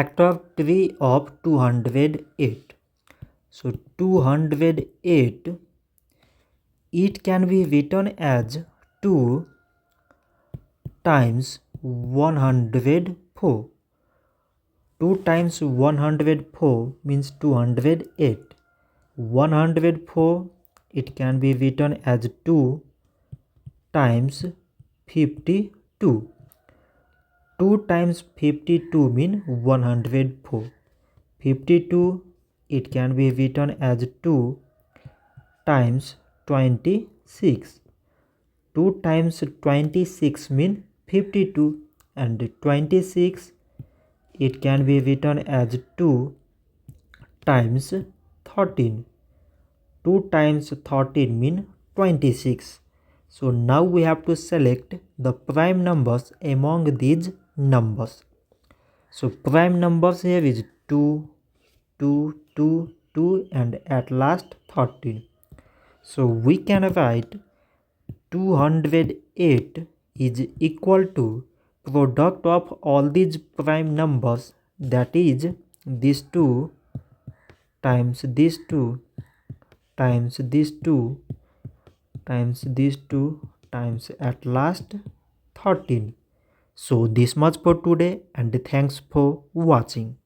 factor 3 of 208. So 208, it can be written as 2 times 104. 2 times 104 means 208. 104, it can be written as 2 times 52. 2 times 52 means 104. 52, it can be written as 2 times 26. 2 times 26 means 52, and 26, it can be written as 2 times 13. 2 times 13 means 26. So now we have to select the prime numbers among these numbers. So prime numbers here is 2, 2, 2, 2, and at last 13. So we can write 208 is equal to product of all these prime numbers, that is these 2 times these 2 times these 2 times these 2 times at last 13. So this much for today, and thanks for watching.